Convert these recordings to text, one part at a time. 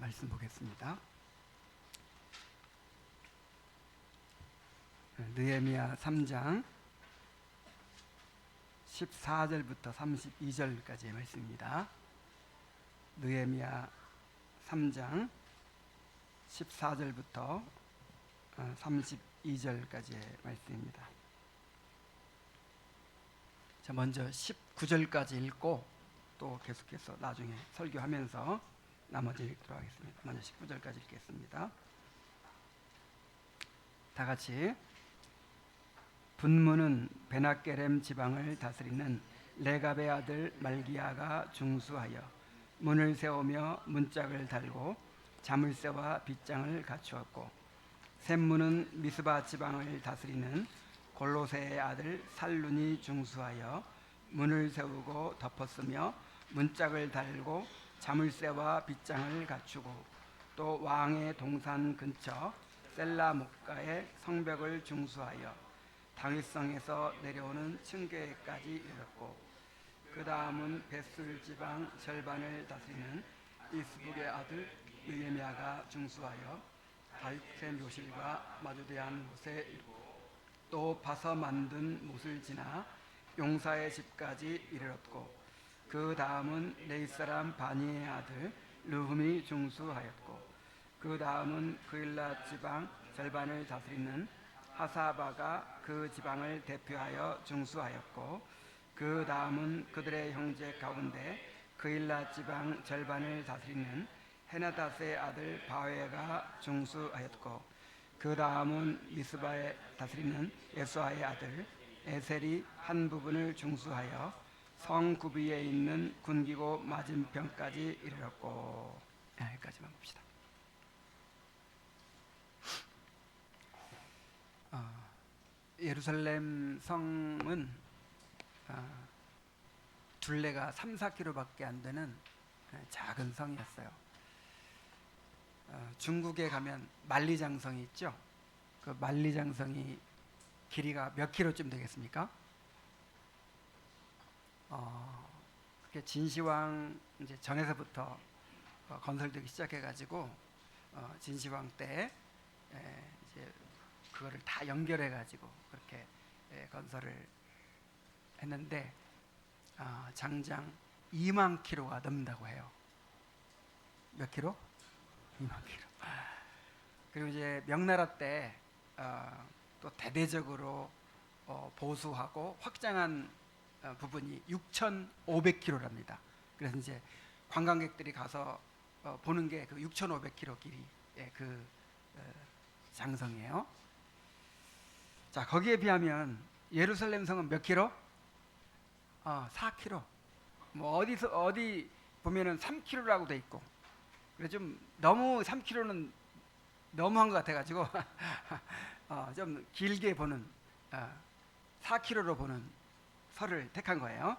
말씀 보겠습니다. 느헤미야 3장 14절부터 32절까지의 말씀입니다. 느헤미야 3장 14절부터 32절까지의 말씀입니다. 자, 먼저 19절까지 읽고 또 계속해서 나중에 설교하면서 나머지 읽도록 하겠습니다. 먼저 19절까지 읽겠습니다. 다 같이. 분문은 베나게렘 지방을 다스리는 레갑의 아들 말기야가 중수하여 문을 세우며 문짝을 달고 자물쇠와 빗장을 갖추었고, 샘문은 미스바 지방을 다스리는 골로새의 아들 살룬이 중수하여 문을 세우고 덮었으며 문짝을 달고 자물쇠와 빗장을 갖추고, 또 왕의 동산 근처 셀라 목가의 성벽을 중수하여 다윗성에서 내려오는 층계까지 이르렀고, 그 다음은 벳술 지방 절반을 다스리는 이스북의 아들 느헤미야가 중수하여 다윗의 묘실과 마주대한 곳에 이르고, 또 파서 만든 못을 지나 용사의 집까지 이르렀고, 그 다음은 레이 사람 바니의 아들 르훔이 중수하였고, 그 다음은 그일라 지방 절반을 다스리는 하사바가 그 지방을 대표하여 중수하였고, 그 다음은 그들의 형제 가운데 그일라 지방 절반을 다스리는 헤나닷의 아들 바웨가 중수하였고, 그 다음은 미스바에 다스리는 예수아의 아들 에셀이 한 부분을 중수하여 성 구비에 있는 군기고 맞은편까지 이르렀고. 여기까지만 봅시다. 예루살렘 성은 둘레가 3-4km밖에 안 되는 작은 성이었어요. 중국에 가면 만리장성이 있죠. 그 만리장성이 길이가 몇 킬로쯤 되겠습니까? 그게 진시황 이제 전에서부터 건설되기 시작해가지고 진시황 때 이제 그거를 다 연결해가지고 그렇게 건설을 했는데 장장 2만 킬로가 넘는다고 해요. 몇 킬로? 2만 킬로. 그리고 이제 명나라 때 또 대대적으로 보수하고 확장한 부분이 6,500킬로랍니다. 그래서 이제 관광객들이 가서 보는 게 그 6,500킬로 길이의 그 장성이에요. 자, 거기에 비하면 예루살렘 성은 몇 킬로? 4킬로. 뭐 어디 보면은 3킬로라고 돼 있고. 그래 좀 너무 3킬로는 너무한 것 같아가지고 좀 길게 보는 4킬로로 보는 설을 택한 거예요.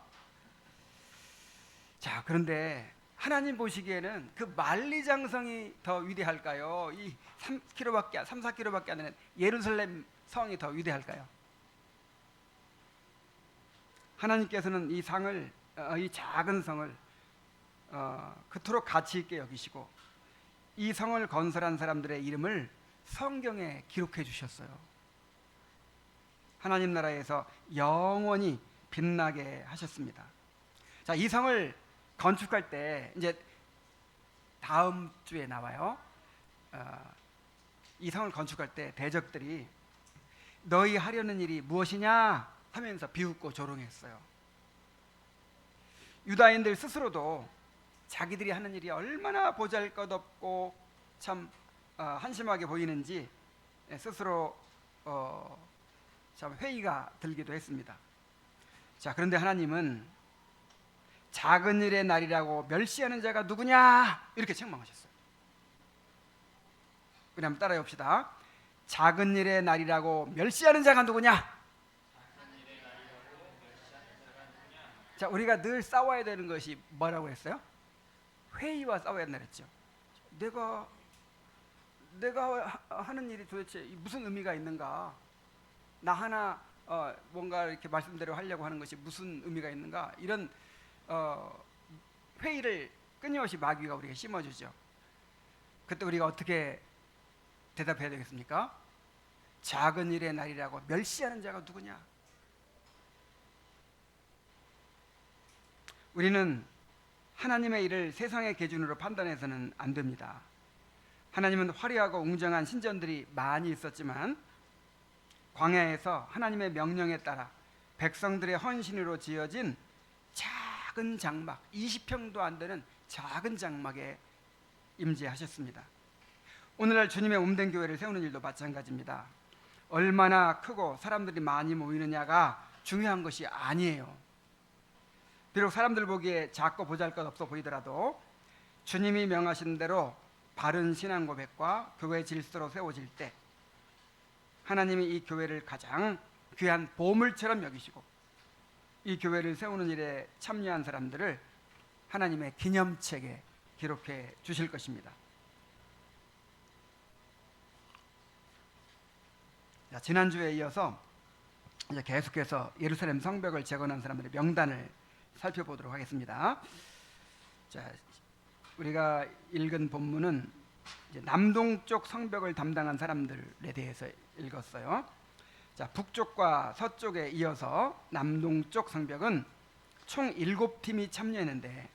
자, 그런데 하나님 보시기에는 그 만리장성이 더 위대할까요? 이 3-4킬로밖에 안 되는 예루살렘 성이 더 위대할까요? 하나님께서는 이 상을, 이 작은 성을 그토록 가치 있게 여기시고 이 성을 건설한 사람들의 이름을 성경에 기록해 주셨어요. 하나님 나라에서 영원히 빛나게 하셨습니다. 자, 이 성을 건축할 때 이제 다음 주에 나와요. 이 성을 건축할 때 대적들이 너희 하려는 일이 무엇이냐 하면서 비웃고 조롱했어요. 유다인들 스스로도 자기들이 하는 일이 얼마나 보잘것없고 참 한심하게 보이는지 스스로 참 회의가 들기도 했습니다. 자, 그런데 하나님은 작은 일의 날이라고 멸시하는 자가 누구냐 이렇게 책망하셨어요. 우리 한번 따라해 봅시다. 작은 일의 날이라고 멸시하는 자가 누구냐? 자, 우리가 늘 싸워야 되는 것이 뭐라고 했어요? 회의와 싸워야 된다 그랬죠. 내가 하는 일이 도대체 무슨 의미가 있는가? 나 하나 뭔가 이렇게 말씀대로 하려고 하는 것이 무슨 의미가 있는가? 이런 회의를 끊임없이 마귀가 우리에게 심어주죠. 그때 우리가 어떻게 대답해야 되겠습니까? 작은 일의 날이라고 멸시하는 자가 누구냐? 우리는 하나님의 일을 세상의 기준으로 판단해서는 안 됩니다. 하나님은 화려하고 웅장한 신전들이 많이 있었지만 광야에서 하나님의 명령에 따라 백성들의 헌신으로 지어진 작은 장막, 20평도 안 되는 작은 장막에 임재하셨습니다. 오늘날 주님의 몸된 교회를 세우는 일도 마찬가지입니다. 얼마나 크고 사람들이 많이 모이느냐가 중요한 것이 아니에요. 비록 사람들 보기에 작고 보잘것없어 보이더라도 주님이 명하신 대로 바른 신앙 고백과 교회 질서로 세워질 때 하나님이 이 교회를 가장 귀한 보물처럼 여기시고 이 교회를 세우는 일에 참여한 사람들을 하나님의 기념책에 기록해 주실 것입니다. 자, 지난주에 이어서 이제 계속해서 예루살렘 성벽을 재건한 사람들의 명단을 살펴보도록 하겠습니다. 자, 우리가 읽은 본문은 이제 남동쪽 성벽을 담당한 사람들에 대해서 읽었어요. 자, 북쪽과 서쪽에 이어서 남동쪽 성벽은 총 7팀이 참여했는데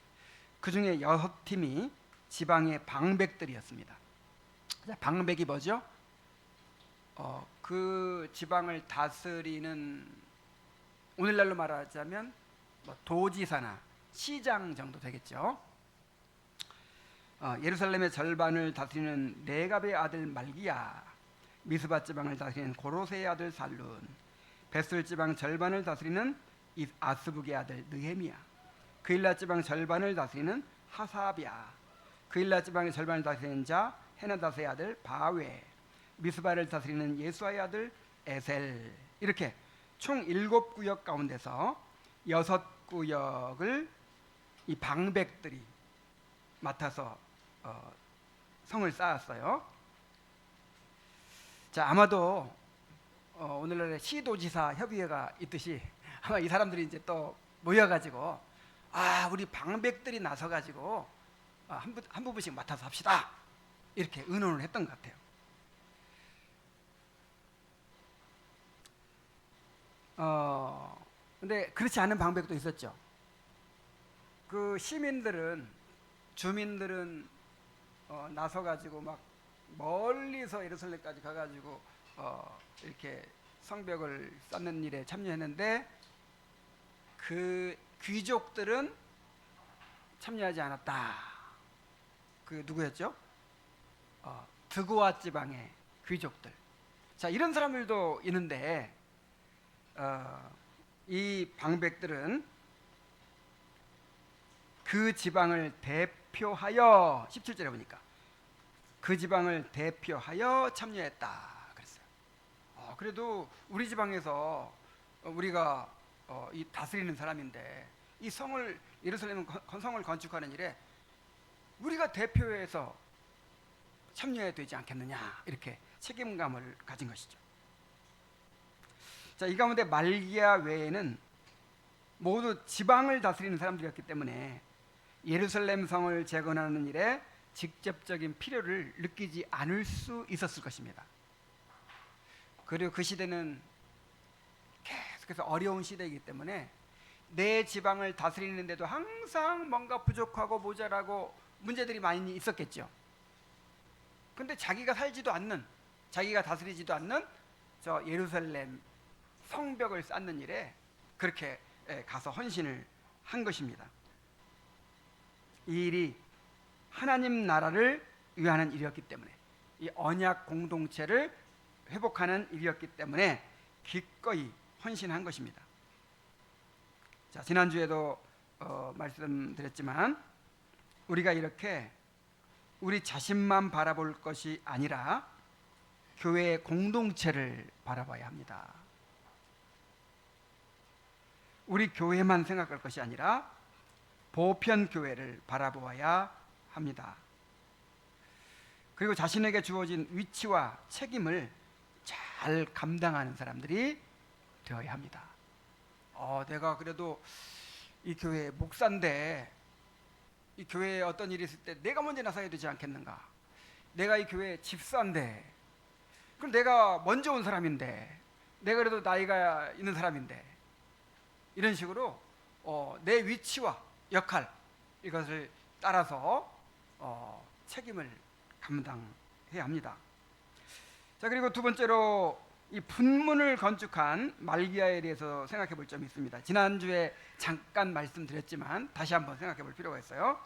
그 중에 6팀이 지방의 방백들이었습니다. 자, 방백이 뭐죠? 그 지방을 다스리는, 오늘날로 말하자면 도지사나 시장 정도 되겠죠. 예루살렘의 절반을 다스리는 레갑의 아들 말기야, 미스바 지방을 다스리는 고로세의 아들 살룬, 베슬 지방 절반을 다스리는 아스북의 아들 느헤미야, 그일라 지방 절반을 다스리는 하사비야, 그일라 지방의 절반을 다스리는 자 헤나다스의 아들 바웨, 미스바를 다스리는 예수아의 아들 에셀. 이렇게 총 7구역 가운데서 6구역을 이 방백들이 맡아서 성을 쌓았어요. 자, 아마도 오늘날의 시도지사 협의회가 있듯이 아마 이 사람들이 이제 또 모여가지고 우리 방백들이 나서가지고 한 부분씩 맡아서 합시다, 이렇게 의논을 했던 것 같아요. 근데 그렇지 않은 방백도 있었죠. 그 주민들은 나서가지고 막 멀리서 예루살렘까지 가가지고 이렇게 성벽을 쌓는 일에 참여했는데 그 귀족들은 참여하지 않았다. 그 누구였죠? 드고아 지방의 귀족들. 자, 이런 사람들도 있는데 이 방백들은 그 지방을 대표하여, 17절에 보니까 그 지방을 대표하여 참여했다 그랬어요. 그래도 우리 지방에서 우리가 이 다스리는 사람인데 이 성을, 예루살렘 성을 건축하는 일에 우리가 대표해서 참여해야 되지 않겠느냐, 이렇게 책임감을 가진 것이죠. 자, 이 가운데 말기야 외에는 모두 지방을 다스리는 사람들이었기 때문에 예루살렘 성을 재건하는 일에 직접적인 필요를 느끼지 않을 수 있었을 것입니다. 그리고 그 시대는 계속해서 어려운 시대이기 때문에 내 지방을 다스리는데도 항상 뭔가 부족하고 모자라고 문제들이 많이 있었겠죠. 근데 자기가 살지도 않는, 자기가 다스리지도 않는 저 예루살렘 성벽을 쌓는 일에 그렇게 가서 헌신을 한 것입니다. 이 일이 하나님 나라를 위하는 일이었기 때문에, 이 언약 공동체를 회복하는 일이었기 때문에 기꺼이 헌신한 것입니다. 자, 지난주에도 말씀드렸지만 우리가 이렇게 우리 자신만 바라볼 것이 아니라 교회의 공동체를 바라봐야 합니다. 우리 교회만 생각할 것이 아니라 보편 교회를 바라보아야 합니다. 그리고 자신에게 주어진 위치와 책임을 잘 감당하는 사람들이 되어야 합니다. 내가 그래도 이 교회 목사인데 이 교회에 어떤 일이 있을 때 내가 먼저 나서야 되지 않겠는가, 내가 이 교회 집사인데, 그럼 내가 먼저 온 사람인데, 내가 그래도 나이가 있는 사람인데, 이런 식으로 내 위치와 역할, 이것을 따라서 책임을 감당해야 합니다. 자, 그리고 두 번째로 이 분문을 건축한 말기야에 대해서 생각해 볼 점이 있습니다. 지난주에 잠깐 말씀드렸지만 다시 한번 생각해 볼 필요가 있어요.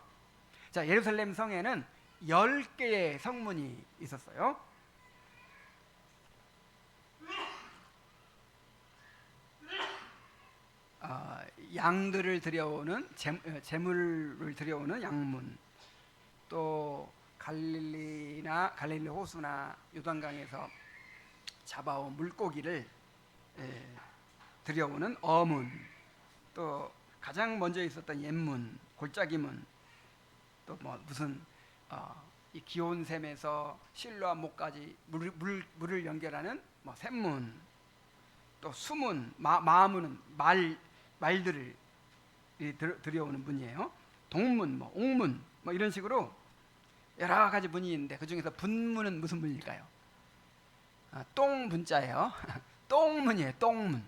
자, 예루살렘 성에는 10개의 성문이 있었어요. 양들을 들여오는 제물을 들여오는 양문, 또 갈릴리 호수나 요단강에서 잡아온 물고기를 들여오는 어문, 또 가장 먼저 있었던 옛문, 골짜기문, 또 뭐 무슨 이 기온샘에서 실로와 목까지 물을 연결하는 뭐 샘문, 또 수문, 마문은 말들을 들여오는 문이에요. 동문, 뭐 옥문, 뭐 이런 식으로 여러 가지 문이 있는데 그 중에서 분문은 무슨 문일까요? 똥 문자예요. 똥문이에요. 똥문.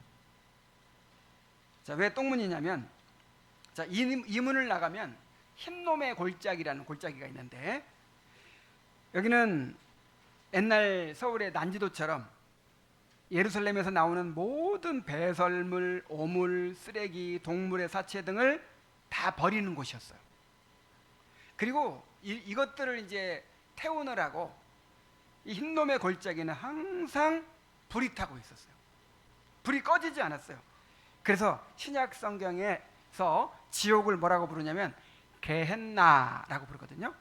자, 왜 똥문이냐면, 자, 이 문을 나가면 흰놈의 골짜기라는 골짜기가 있는데, 여기는 옛날 서울의 난지도처럼 예루살렘에서 나오는 모든 배설물, 오물, 쓰레기, 동물의 사체 등을 다 버리는 곳이었어요. 그리고 이것들을 이제 태우느라고 이 흰놈의 골짜기는 항상 불이 타고 있었어요. 불이 꺼지지 않았어요. 그래서 신약 성경에서 지옥을 뭐라고 부르냐면 게헨나라고 부르거든요.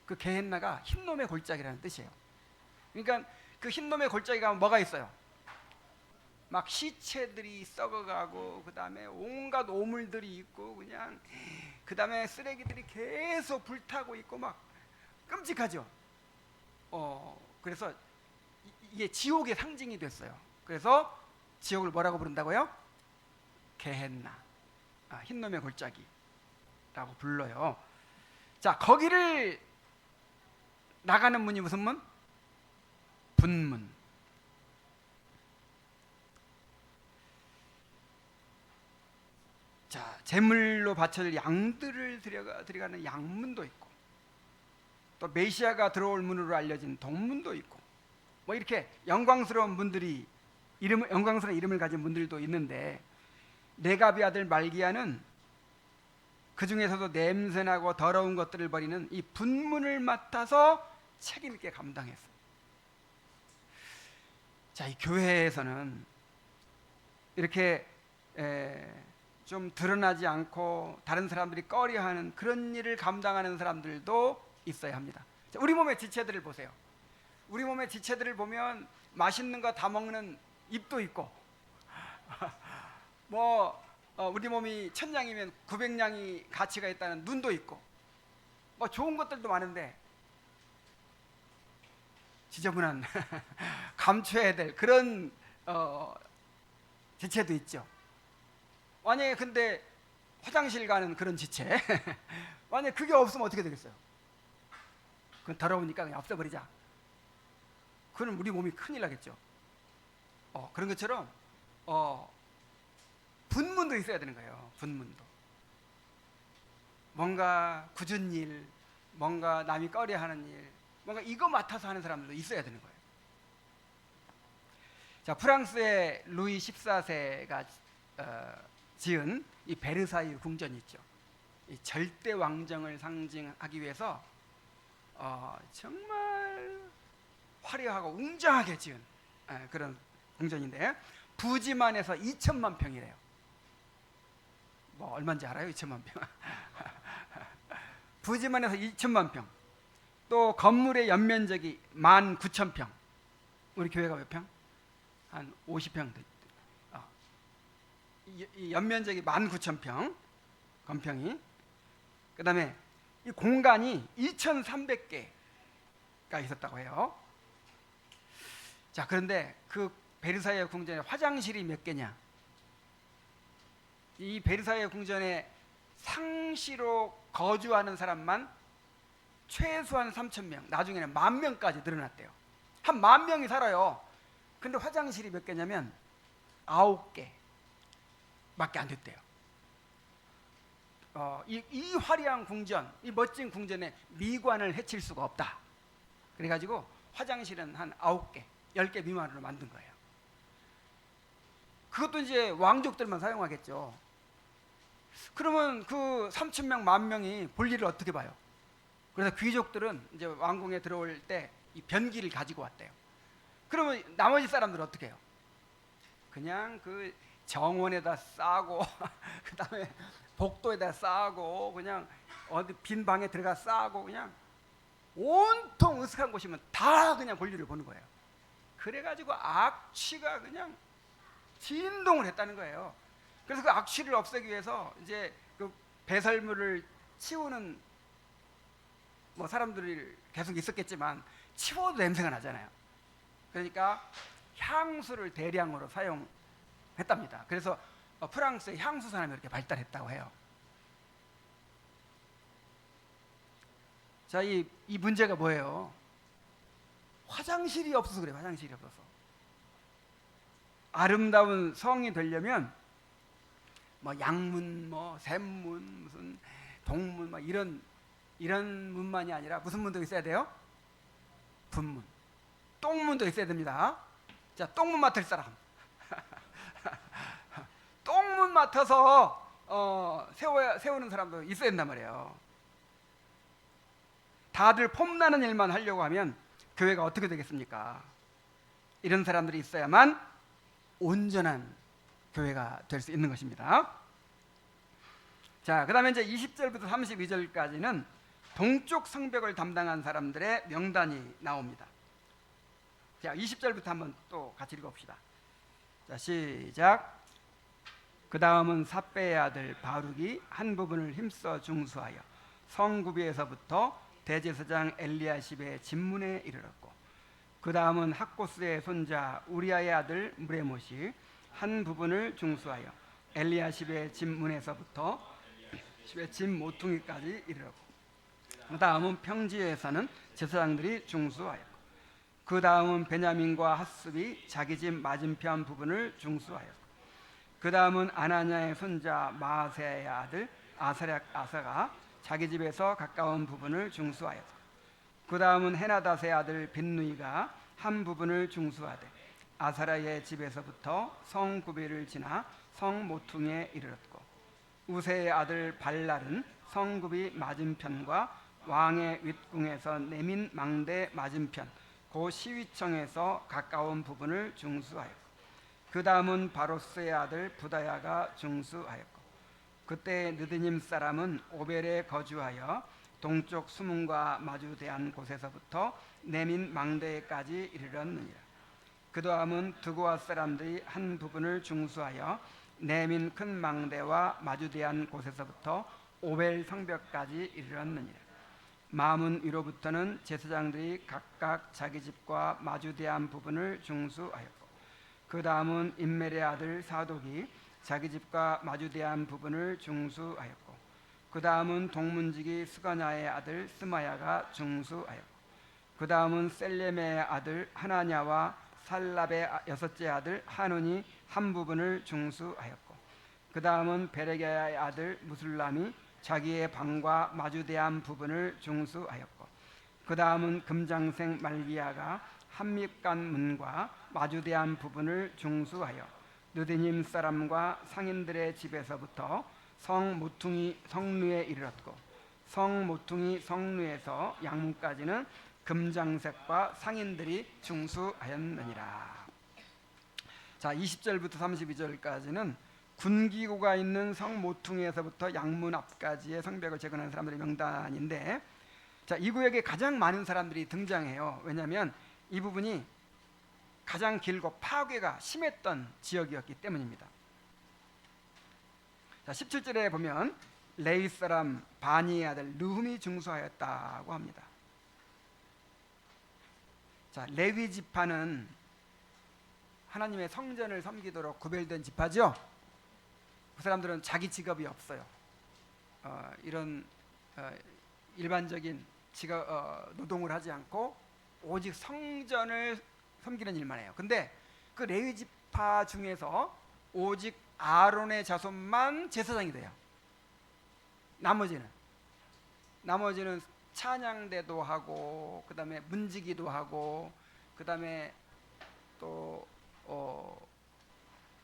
그 게헨나가 흰놈의 골짜기라는 뜻이에요. 그러니까 그 흰놈의 골짜기가 뭐가 있어요? 막 시체들이 썩어가고, 그 다음에 온갖 오물들이 있고, 그냥 그 다음에 쓰레기들이 계속 불타고 있고, 막 끔찍하죠. 그래서 이게 지옥의 상징이 됐어요. 그래서 지옥을 뭐라고 부른다고요? 게헨나, 흰놈의 골짜기라고 불러요. 자, 거기를 나가는 문이 무슨 문? 분문. 자, 제물로 바쳐질 양들을 들여가는 양문도 있고, 또 메시아가 들어올 문으로 알려진 동문도 있고, 뭐 이렇게 영광스러운 문들이 영광스러운 이름을 가진 문들도 있는데, 레가비 아들 말기야는 그 중에서도 냄새나고 더러운 것들을 버리는 이 분문을 맡아서 책임 있게 감당했어요. 자, 이 교회에서는 이렇게 좀 드러나지 않고 다른 사람들이 꺼려하는 그런 일을 감당하는 사람들도 있어야 합니다. 자, 우리 몸의 지체들을 보세요. 우리 몸의 지체들을 보면 맛있는 거 다 먹는 입도 있고, 우리 몸이 1000냥이면 900냥이 가치가 있다는 눈도 있고, 뭐 좋은 것들도 많은데 지저분한 감춰야 될 그런 지체도 있죠. 만약에 근데 화장실 가는 그런 지체 만약에 그게 없으면 어떻게 되겠어요? 그건 더러우니까 그냥 없애버리자. 그건 우리 몸이 큰일 나겠죠. 그런 것처럼 분문도 있어야 되는 거예요. 분문도. 뭔가 굳은 일, 뭔가 남이 꺼려하는 일, 뭔가 이거 맡아서 하는 사람들도 있어야 되는 거예요. 자, 프랑스의 루이 14세가 지은 이 베르사유 궁전이 있죠. 이 절대 왕정을 상징하기 위해서 정말 화려하고 웅장하게 지은 그런 궁전인데, 부지만 해서 2000만 평이래요. 뭐 얼마인지 알아요? 2000만 평. 부지만 해서 2000만 평. 또 건물의 연면적이 19,000평. 우리 교회가 몇 평? 한 50평. 이 연면적이 19,000평 건평이. 그 다음에 이 공간이 2,300개가 있었다고 해요. 자, 그런데 그 베르사유 궁전에 화장실이 몇 개냐? 이 베르사유 궁전에 상시로 거주하는 사람만 최소한 3,000명, 나중에는 10,000명까지 늘어났대요. 한 10,000명이 살아요. 근데 화장실이 몇 개냐면 9개밖에 안 됐대요. 이 화려한 궁전, 이 멋진 궁전에 미관을 해칠 수가 없다. 그래가지고 화장실은 한 9개, 10개 미만으로 만든 거예요. 그것도 이제 왕족들만 사용하겠죠. 그러면 그 3,000명, 10,000명이 볼 일을 어떻게 봐요? 그래서 귀족들은 이제 왕궁에 들어올 때 이 변기를 가지고 왔대요. 그러면 나머지 사람들은 어떻게 해요? 그냥 그 정원에다 싸고 그 다음에 복도에다 싸고 그냥 어디 빈 방에 들어가 싸고 그냥 온통 으슥한 곳이면 다 그냥 볼일을 보는 거예요. 그래가지고 악취가 그냥 진동을 했다는 거예요. 그래서 그 악취를 없애기 위해서 이제 그 배설물을 치우는 뭐 사람들이 계속 있었겠지만 치워도 냄새가 나잖아요. 그러니까 향수를 대량으로 사용했답니다. 그래서 프랑스의 향수 산업이 이렇게 발달했다고 해요. 자, 이 문제가 뭐예요? 화장실이 없어서 그래요. 화장실이 없어서. 아름다운 성이 되려면 뭐 양문, 뭐 샘문, 무슨 동문, 뭐 이런 문만이 아니라 무슨 문도 있어야 돼요? 분문, 똥문도 있어야 됩니다. 자, 똥문 맡을 사람. 똥문 맡아서 세우는 사람도 있어야 된단 말이에요. 다들 폼나는 일만 하려고 하면 교회가 어떻게 되겠습니까? 이런 사람들이 있어야만 온전한 교회가 될 수 있는 것입니다. 자, 그 다음에 이제 20절부터 32절까지는 동쪽 성벽을 담당한 사람들의 명단이 나옵니다. 자, 20절부터 한번 또 같이 읽어봅시다. 자, 시작. 그 다음은 삿배의 아들 바룩이 한 부분을 힘써 중수하여 성구비에서부터 대제사장 엘리야십의 집문에 이르렀고, 그 다음은 학고스의 손자 우리아의 아들 무레못이 한 부분을 중수하여 엘리야십의 집문에서부터 십의 집 모퉁이까지 이르렀고, 그 다음은 평지에 사는 제사장들이 중수하였고, 그 다음은 베냐민과 핫습이 자기 집 맞은편 부분을 중수하였고, 그 다음은 아나냐의 손자 마아세의 아들 아사가 자기 집에서 가까운 부분을 중수하였고, 그 다음은 헤나닷의 아들 빈누이가 한 부분을 중수하되 아사라의 집에서부터 성 구비를 지나 성 모퉁이에 이르렀고, 우세의 아들 발랄은 성 구비 맞은편과 왕의 윗궁에서 내민 망대 맞은편 그 시위청에서 가까운 부분을 중수하였고, 그 다음은 바로스의 아들 부다야가 중수하였고, 그때 느드님 사람은 오벨에 거주하여 동쪽 수문과 마주대한 곳에서부터 내민 망대까지 이르렀느니라. 그 다음은 드고아 사람들이 한 부분을 중수하여 내민 큰 망대와 마주대한 곳에서부터 오벨 성벽까지 이르렀느니라. 마문 위로부터는 제사장들이 각각 자기 집과 마주대한 부분을 중수하였고, 그 다음은 임멜의 아들 사독이 자기 집과 마주대한 부분을 중수하였고, 그 다음은 동문지기 스가냐의 아들 스마야가 중수하였고, 그 다음은 셀렘의 아들 하나냐와 살랍의 여섯째 아들 하눈이 한 부분을 중수하였고, 그 다음은 베레게의 아들 무술람이 자기의 방과 마주대한 부분을 중수하였고, 그 다음은 금장생 말기야가 한밉간 문과 마주대한 부분을 중수하여 느디님 사람과 상인들의 집에서부터 성 모퉁이 성루에 이르렀고, 성 모퉁이 성루에서 양문까지는 금장색과 상인들이 중수하였느니라. 자, 20절부터 32절까지는 군기구가 있는 성 모퉁이에서부터 양문 앞까지의 성벽을 재건한 사람들의 명단인데, 자, 이 구역에 가장 많은 사람들이 등장해요. 왜냐하면 이 부분이 가장 길고 파괴가 심했던 지역이었기 때문입니다. 자, 17절에 보면 레위 사람 바니의 아들 르훔이 중수하였다고 합니다. 자, 레위 지파는 하나님의 성전을 섬기도록 구별된 지파죠. 그 사람들은 자기 직업이 없어요. 이런 일반적인 노동을 하지 않고 오직 성전을 섬기는 일만 해요. 근데 그 레위 지파 중에서 오직 아론의 자손만 제사장이 돼요. 나머지는 찬양대도 하고, 그 다음에 문지기도 하고, 그 다음에 또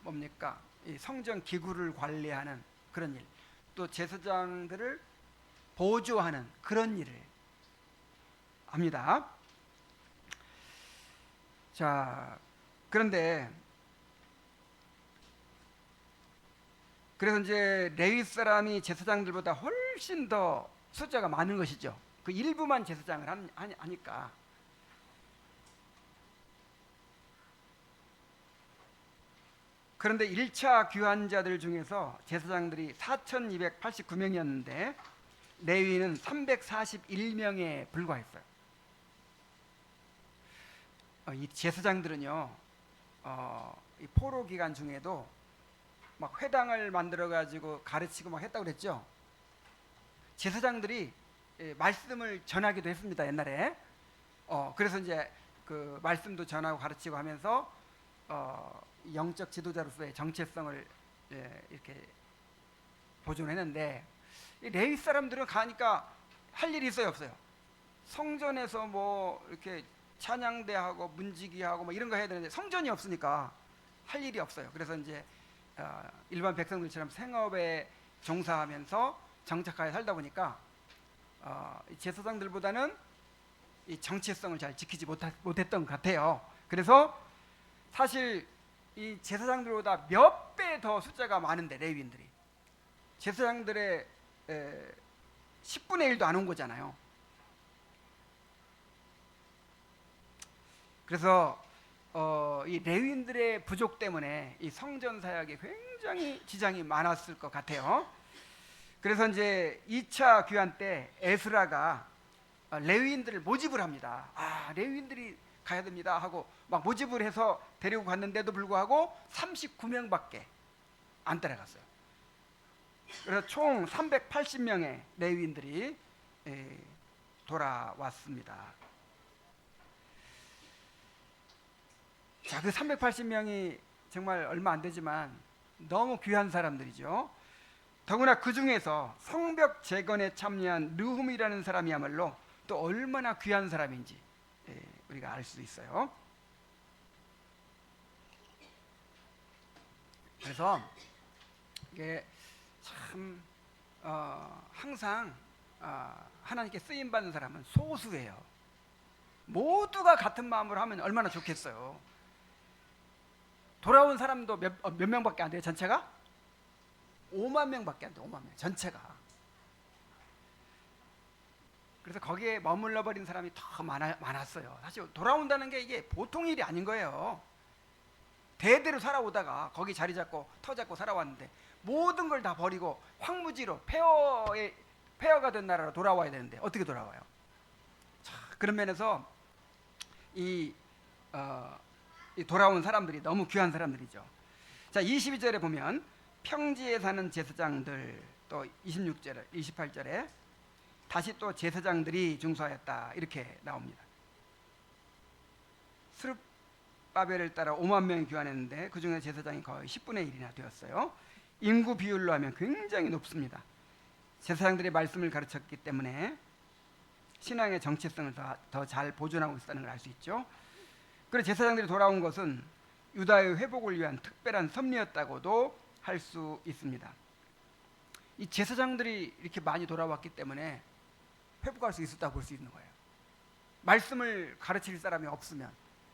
뭡니까? 이 성전 기구를 관리하는 그런 일, 또 제사장들을 보조하는 그런 일을 합니다. 자, 그런데 그래서 이제 레위 사람이 제사장들보다 훨씬 더 숫자가 많은 것이죠. 그 일부만 제사장을 하니까. 그런데 1차 귀환자들 중에서 제사장들이 4,289명이었는데 레위는 341명에 불과했어요. 이 제사장들은요, 이 포로 기간 중에도 막 회당을 만들어 가지고 가르치고 막 했다고 그랬죠. 제사장들이 말씀을 전하기도 했습니다, 옛날에. 그래서 이제 그 말씀도 전하고 가르치고 하면서 영적 지도자로서의 정체성을 이렇게 보존했는데, 이 레위 사람들은 가니까 할 일이 있어요, 없어요? 성전에서 뭐 이렇게 찬양대하고 문지기하고 뭐 이런 거 해야 되는데 성전이 없으니까 할 일이 없어요. 그래서 이제 일반 백성들처럼 생업에 종사하면서 정착하에 살다 보니까 제사장들보다는 이 정체성을 잘 지키지 못했던 것 같아요. 그래서 사실 이 제사장들보다 몇 배 더 숫자가 많은데 레위인들이 제사장들의 10분의 1도 안 온 거잖아요. 그래서 이 레위인들의 부족 때문에 이 성전 사역에 굉장히 지장이 많았을 것 같아요. 그래서 이제 2차 귀환 때 에스라가 레위인들을 모집을 합니다. 레위인들이 가야 됩니다 하고 막 모집을 해서 데리고 갔는데도 불구하고 39명밖에 안 따라갔어요. 그래서 총 380명의 레위인들이 돌아왔습니다. 자, 그 380명이 정말 얼마 안 되지만 너무 귀한 사람들이죠. 더구나 그 중에서 성벽 재건에 참여한 르훔이라는 사람이야말로 또 얼마나 귀한 사람인지 우리가 알 수 있어요. 그래서 이게 참 항상 하나님께 쓰임 받는 사람은 소수예요. 모두가 같은 마음으로 하면 얼마나 좋겠어요. 돌아온 사람도 몇 명밖에 안 돼요, 전체가? 5만 명밖에 안 돼요, 5만 명 전체가. 그래서 거기에 머물러 버린 사람이 더 많았어요. 사실 돌아온다는 게 이게 보통 일이 아닌 거예요. 대대로 살아오다가 거기 자리 잡고 터 잡고 살아왔는데 모든 걸 다 버리고 황무지로 폐허가 된 나라로 돌아와야 되는데 어떻게 돌아와요? 자, 그런 면에서 이 돌아온 사람들이 너무 귀한 사람들이죠. 자, 22절에 보면 평지에 사는 제사장들, 또 26절에 28절에 다시 또 제사장들이 중수하였다 이렇게 나옵니다. 스룹바벨을 따라 5만 명이 귀환했는데 그 중에 제사장이 거의 10분의 1이나 되었어요. 인구 비율로 하면 굉장히 높습니다. 제사장들이 말씀을 가르쳤기 때문에 신앙의 정체성을 더 잘 보존하고 있다는 걸 알 수 있죠. 그리고 제사장들이 돌아온 것은 유다의 회복을 위한 특별한 섭리였다고도 할 수 있습니다. 이 제사장들이 이렇게 많이 돌아왔기 때문에 회복할 수 있었다고 볼 수 있는 거예요. 말씀을 가르칠 사람이 없으면,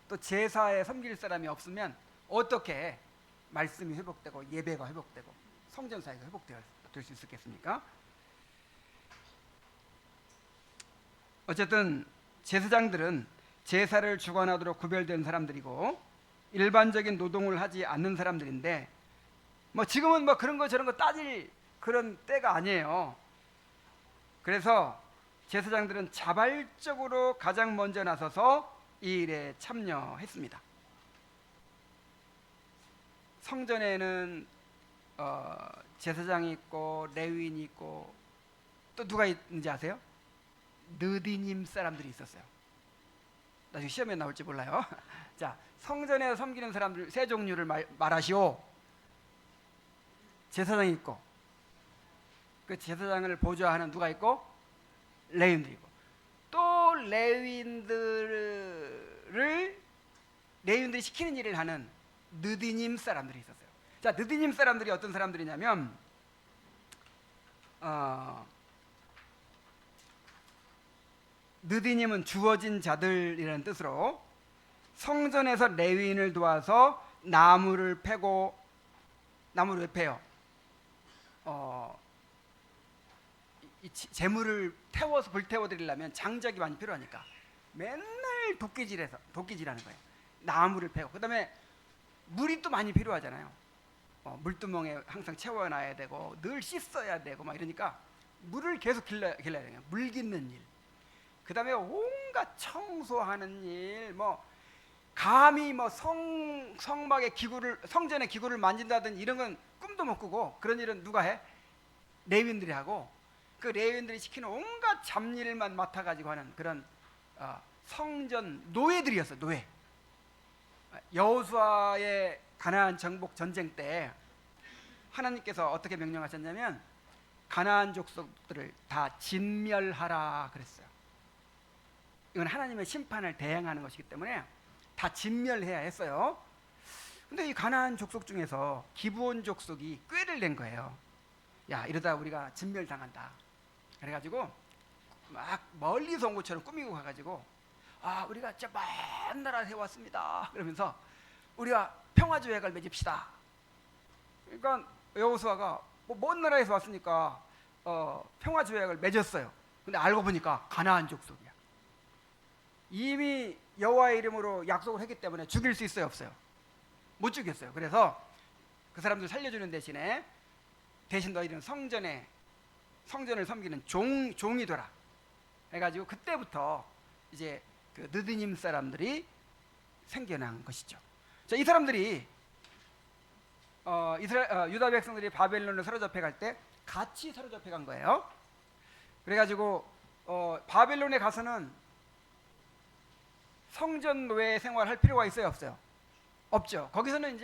또 제사에 섬길 사람이 없으면 어떻게 말씀이 회복되고 예배가 회복되고 성전 사회가 회복될 수 있었겠습니까? 어쨌든 제사장들은 제사를 주관하도록 구별된 사람들이고 일반적인 노동을 하지 않는 사람들인데, 뭐 지금은 뭐 그런 거 저런 거 따질 그런 때가 아니에요. 그래서 제사장들은 자발적으로 가장 먼저 나서서 이 일에 참여했습니다. 성전에는 제사장이 있고 레위인이 있고 또 누가 있는지 아세요? 느디님 사람들이 있었어요. 나중에 시험에 나올지 몰라요. 자, 성전에서 섬기는 사람들 세 종류를 말하시오. 제사장이 있고, 그 제사장을 보좌하는 누가 있고, 레위인들이고, 또 레위인들이 시키는 일을 하는 느디님 사람들이 있었어요. 자, 느디님 사람들이 어떤 사람들이냐면 느디님은 주어진 자들이라는 뜻으로 성전에서 레위인을 도와서 나무를 패고, 나무를 왜 패요? 이 재물을 태워서 불태워 드리려면 장작이 많이 필요하니까 맨날 도끼질하는 거예요. 나무를 패고, 그다음에 물이 또 많이 필요하잖아요. 물두멍에 항상 채워놔야 되고 늘 씻어야 되고 막 이러니까 물을 계속 길러야 돼요. 물 깃는 일. 그다음에 온갖 청소하는 일, 뭐 감히 뭐 성막의 기구를, 성전의 기구를 만진다든지 이런 건 꿈도 못 꾸고, 그런 일은 누가 해? 레위인들이 하고, 그 레위인들이 시키는 온갖 잡일만 맡아가지고 하는 그런 성전 노예들이었어요. 노예. 여호수아의 가나안 정복 전쟁 때 하나님께서 어떻게 명령하셨냐면 가나안 족속들을 다 진멸하라 그랬어요. 이건 하나님의 심판을 대행하는 것이기 때문에 다 진멸해야 했어요. 근데 이 가나안 족속 중에서 기브온 족속이 꾀를 낸 거예요. 야, 이러다 우리가 진멸당한다. 그래가지고 막 멀리서 온 것처럼 꾸미고 가가지고, 우리가 진짜 먼 나라에 왔습니다 그러면서 우리가 평화조약을 맺읍시다. 그러니까 여호수아가 먼 나라에서 왔으니까 평화조약을 맺었어요. 근데 알고 보니까 가나안 족속이야. 이미 여호와의 이름으로 약속을 했기 때문에 죽일 수 있어요, 없어요? 못 죽였어요. 그래서 그 사람들 살려주는 대신 너희는 성전을 섬기는 종이 되라 해가지고, 그때부터 이제 그 느디님 사람들이 생겨난 것이죠. 자, 이 사람들이 유다 백성들이 바벨론을 사로잡혀 갈 때 같이 사로잡혀 간 거예요. 그래가지고 바벨론에 가서는 성전 노예 생활할 필요가 있어요, 없어요? 없죠. 거기서는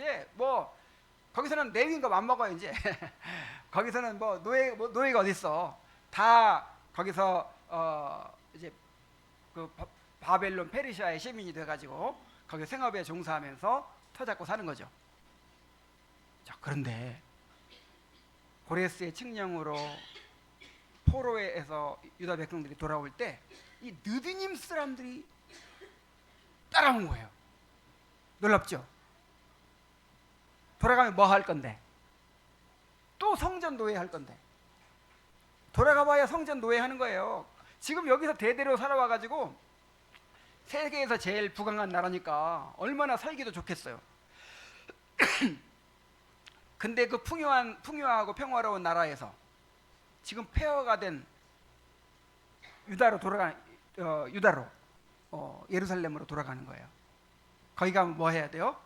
거기서는 레위인과 맞먹어요. 이제 거기서는 노예가 어디 있어? 다 거기서 이제 그 바벨론 페르시아의 시민이 돼가지고 거기 생업에 종사하면서 터잡고 사는 거죠. 자, 그런데 고레스의 칙령으로 포로에서 유다 백성들이 돌아올 때 이 느디님 사람들이 따라온 거예요. 놀랍죠? 돌아가면 뭐 할 건데? 또 성전 노예 할 건데. 돌아가봐야 성전 노예 하는 거예요. 지금 여기서 대대로 살아와가지고 세계에서 제일 부강한 나라니까 얼마나 살기도 좋겠어요. 근데 그 풍요하고 평화로운 나라에서 지금 폐허가 된 유다로 예루살렘으로 돌아가는 거예요. 거기 가면 뭐 해야 돼요?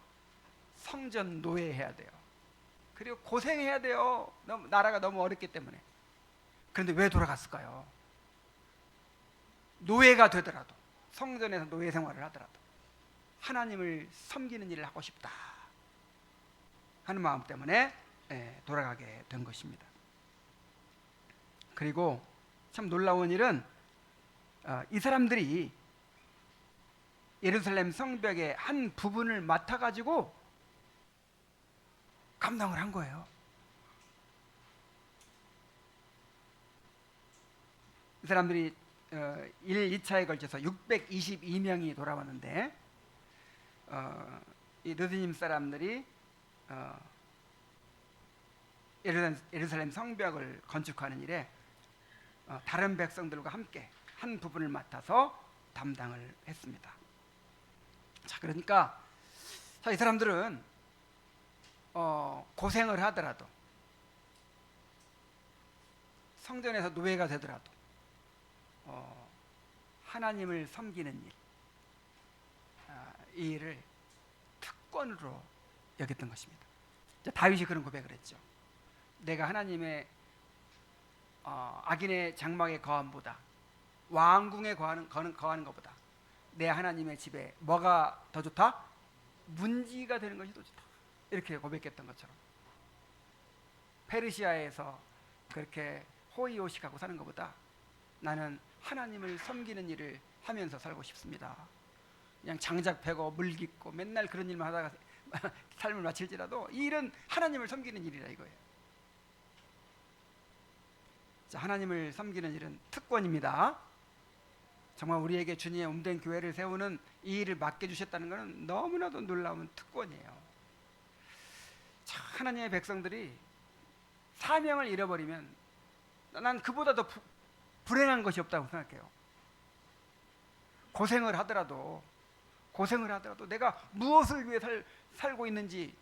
성전 노예 해야 돼요. 그리고 고생해야 돼요. 나라가 너무 어렵기 때문에. 그런데 왜 돌아갔을까요? 노예가 되더라도, 성전에서 노예 생활을 하더라도 하나님을 섬기는 일을 하고 싶다 하는 마음 때문에 돌아가게 된 것입니다. 그리고 참 놀라운 일은 이 사람들이 예루살렘 성벽의 한 부분을 맡아가지고 감당을 한 거예요. 이 사람들이 1, 2차에 걸쳐서 622명이 돌아왔는데, 이 느디님 사람들이 예루살렘 성벽을 건축하는 일에 다른 백성들과 함께 한 부분을 맡아서 담당을 했습니다. 자, 그러니까 이 사람들은 고생을 하더라도, 성전에서 노예가 되더라도 하나님을 섬기는 일, 이 일을 특권으로 여겼던 것입니다. 다윗이 그런 고백을 했죠. 내가 하나님의 악인의 장막의 거함보다 왕궁에 거하는 것보다 내 하나님의 집에 뭐가 더 좋다? 문지기가 되는 것이 더 좋다. 이렇게 고백했던 것처럼 페르시아에서 그렇게 호의호식하고 사는 것보다 나는 하나님을 섬기는 일을 하면서 살고 싶습니다. 그냥 장작 패고 물 깃고 맨날 그런 일만 하다가 삶을 마칠지라도 이 일은 하나님을 섬기는 일이라 이거예요. 자, 하나님을 섬기는 일은 특권입니다. 정말 우리에게 주님의 몸된 교회를 세우는 이 일을 맡겨주셨다는 것은 너무나도 놀라운 특권이에요. 자, 하나님의 백성들이 사명을 잃어버리면 난 그보다 더 불행한 것이 없다고 생각해요. 고생을 하더라도 내가 무엇을 위해 살고 있는지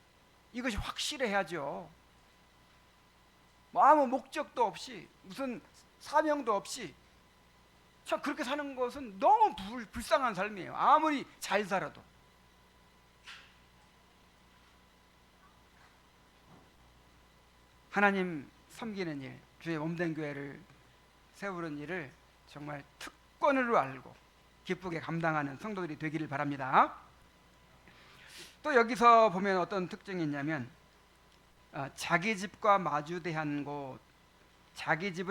이것이 확실해야죠. 뭐 아무 목적도 없이 무슨 사명도 없이 참 그렇게 사는 것은 너무 불쌍한 삶이에요. 아무리 잘 살아도. 하나님 섬기는 일, 주의 몸된 교회를 세우는 일을 정말 특권으로 알고 기쁘게 감당하는 성도들이 되기를 바랍니다. 또 여기서 보면 어떤 특징이 있냐면 자기 집과 마주대한 곳, 자기 집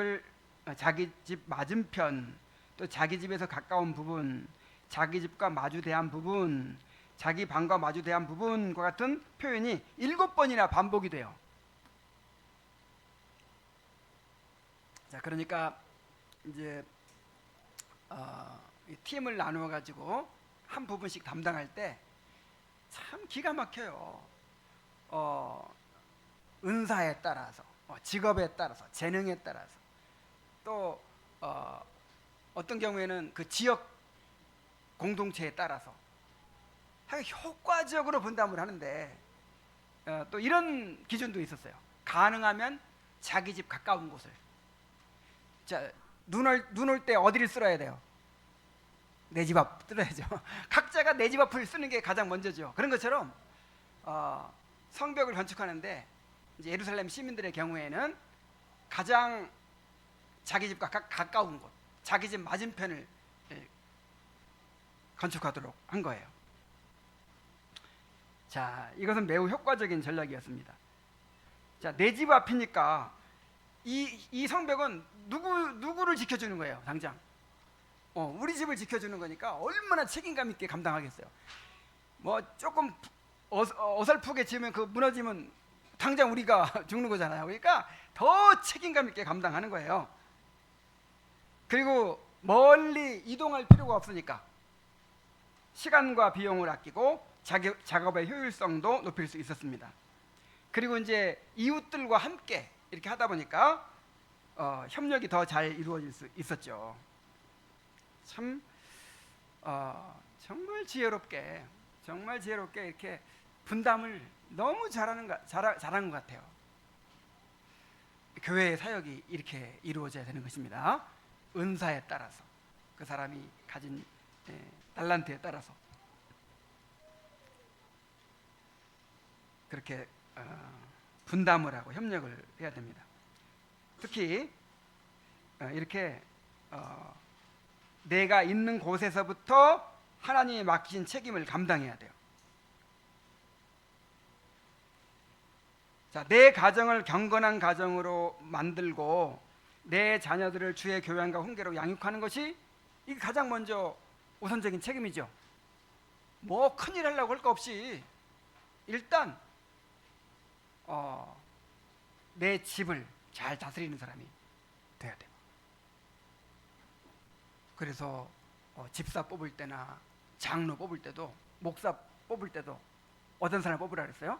맞은편, 또 자기 집에서 가까운 부분, 자기 집과 마주대한 부분, 자기 방과 마주대한 부분과 같은 표현이 7번이나 반복이 돼요. 자, 그러니까 이제 팀을 나누어 가지고 한 부분씩 담당할 때 참 기가 막혀요. 은사에 따라서, 직업에 따라서, 재능에 따라서, 또 어떤 경우에는 그 지역 공동체에 따라서 효과적으로 분담을 하는데 또 이런 기준도 있었어요. 가능하면 자기 집 가까운 곳을. 자, 눈 올 때 어디를 쓸어야 돼요? 내 집 앞 쓸어야죠. 각자가 내 집 앞을 쓰는 게 가장 먼저죠. 그런 것처럼 성벽을 건축하는데 이제 예루살렘 시민들의 경우에는 가장 자기 집과 가까운 곳, 자기 집 맞은편을 건축하도록 한 거예요. 자, 이것은 매우 효과적인 전략이었습니다. 자, 내 집 앞이니까 이 성벽은 누구를 지켜주는 거예요, 당장. 우리 집을 지켜주는 거니까 얼마나 책임감 있게 감당하겠어요. 뭐 조금 어설프게 지으면 그 무너지면 당장 우리가 죽는 거잖아요. 그러니까 더 책임감 있게 감당하는 거예요. 그리고 멀리 이동할 필요가 없으니까 시간과 비용을 아끼고 작업의 효율성도 높일 수 있었습니다. 그리고 이제 이웃들과 함께 이렇게 하다 보니까 협력이 더 잘 이루어질 수 있었죠. 참 정말 지혜롭게 이렇게 분담을 너무 잘한 것 같아요. 교회의 사역이 이렇게 이루어져야 되는 것입니다. 은사에 따라서, 그 사람이 가진 달란트에 따라서 그렇게 분담을 하고 협력을 해야 됩니다. 특히 이렇게 내가 있는 곳에서부터 하나님이 맡기신 책임을 감당해야 돼요. 자, 내 가정을 경건한 가정으로 만들고 내 자녀들을 주의 교양과 훈계로 양육하는 것이 이게 가장 먼저 우선적인 책임이죠. 뭐 큰일 하려고 할 거 없이 일단 내 집을 잘 다스리는 사람이 돼야 돼요. 그래서 집사 뽑을 때나 장로 뽑을 때도, 목사 뽑을 때도 어떤 사람 뽑으라 그랬어요?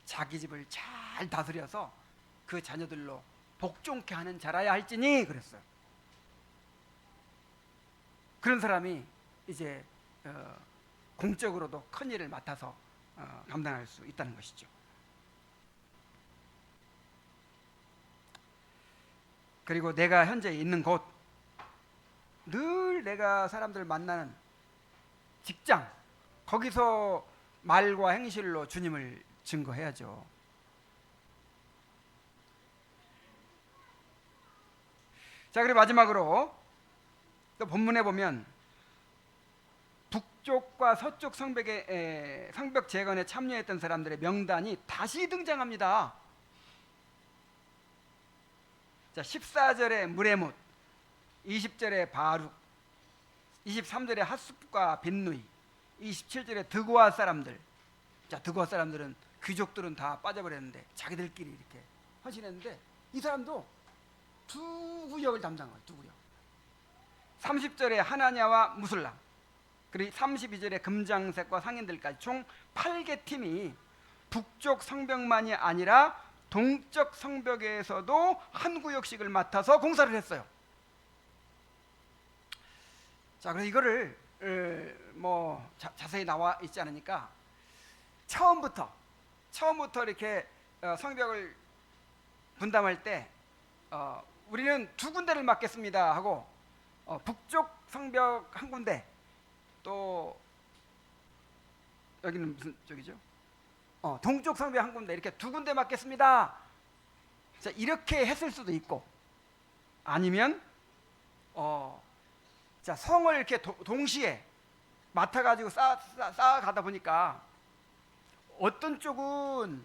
자기 집을 잘 다스려서 그 자녀들로 복종케 하는 자라야 할지니 그랬어요. 그런 사람이 이제 공적으로도 큰 일을 맡아서 감당할 수 있다는 것이죠. 그리고 내가 현재 있는 곳, 늘 내가 사람들 만나는 직장, 거기서 말과 행실로 주님을 증거해야죠. 자, 그리고 마지막으로 또 본문에 보면 북쪽과 서쪽 성벽 재건에 참여했던 사람들의 명단이 다시 등장합니다. 자, 14절에 무레못, 20절에 바룩, 23절에 핫숲과 빈누이, 27절에 드고아 사람들. 자, 드고아 사람들은 귀족들은 다 빠져버렸는데 자기들끼리 이렇게 헌신했는데 이 사람도 두 구역을 담당한 거예요. 두 구역. 30절에 하나냐와 무술람, 그리고 32절에 금장색과 상인들까지 총 8개 팀이 북쪽 성벽만이 아니라 동쪽 성벽에서도 한 구역씩을 맡아서 공사를 했어요. 자, 그래서 이거를 뭐 자세히 나와 있지 않으니까 처음부터 이렇게 성벽을 분담할 때 우리는 두 군데를 맡겠습니다 하고 북쪽 성벽 한 군데, 또 여기는 무슨 쪽이죠? 동쪽 성벽 한 군데, 이렇게 두 군데 맡겠습니다. 자, 이렇게 했을 수도 있고, 아니면 자, 성을 이렇게 동시에 맡아가지고 쌓아가다 보니까 어떤 쪽은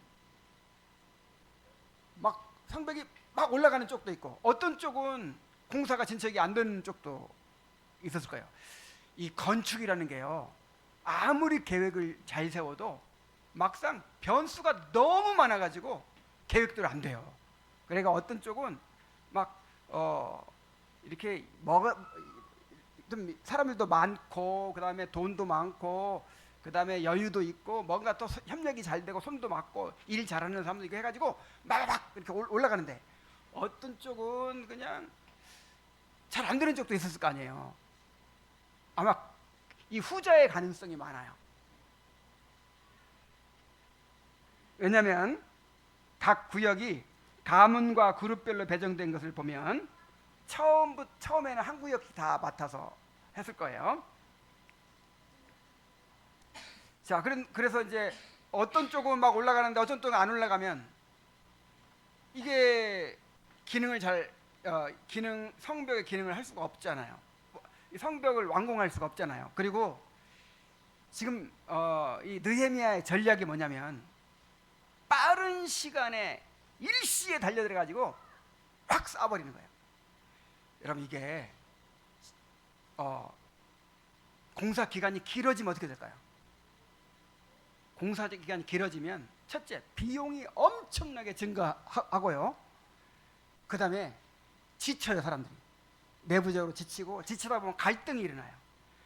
막 성벽이 막 올라가는 쪽도 있고, 어떤 쪽은 공사가 진척이 안 되는 쪽도 있었을 거예요. 이 건축이라는 게요, 아무리 계획을 잘 세워도 막상 변수가 너무 많아가지고 계획대로 안 돼요. 그러니까 어떤 쪽은 막 이렇게 좀 사람들도 많고, 그 다음에 돈도 많고, 그 다음에 여유도 있고, 뭔가 또 협력이 잘 되고 손도 맞고 일 잘하는 사람도 있고 해가지고 막 이렇게 올라가는데, 어떤 쪽은 그냥 잘 안 되는 쪽도 있었을 거 아니에요. 아마 이 후자의 가능성이 많아요. 왜냐하면 각 구역이 가문과 그룹별로 배정된 것을 보면 처음에는 한 구역씩 다 맡아서 했을 거예요. 자, 그래서 이제 어떤 쪽은 막 올라가는데 어떤 쪽은 안 올라가면 이게 성벽의 기능을 할 수가 없잖아요. 성벽을 완공할 수가 없잖아요. 그리고 지금 이 느헤미야의 전략이 뭐냐면 빠른 시간에 일시에 달려들어 가지고 확 쏴버리는 거예요. 여러분, 이게 공사 기간이 길어지면 어떻게 될까요? 공사 기간이 길어지면 첫째, 비용이 엄청나게 증가하고요. 그 다음에 지쳐요. 사람들이 내부적으로 지치다 보면 갈등이 일어나요.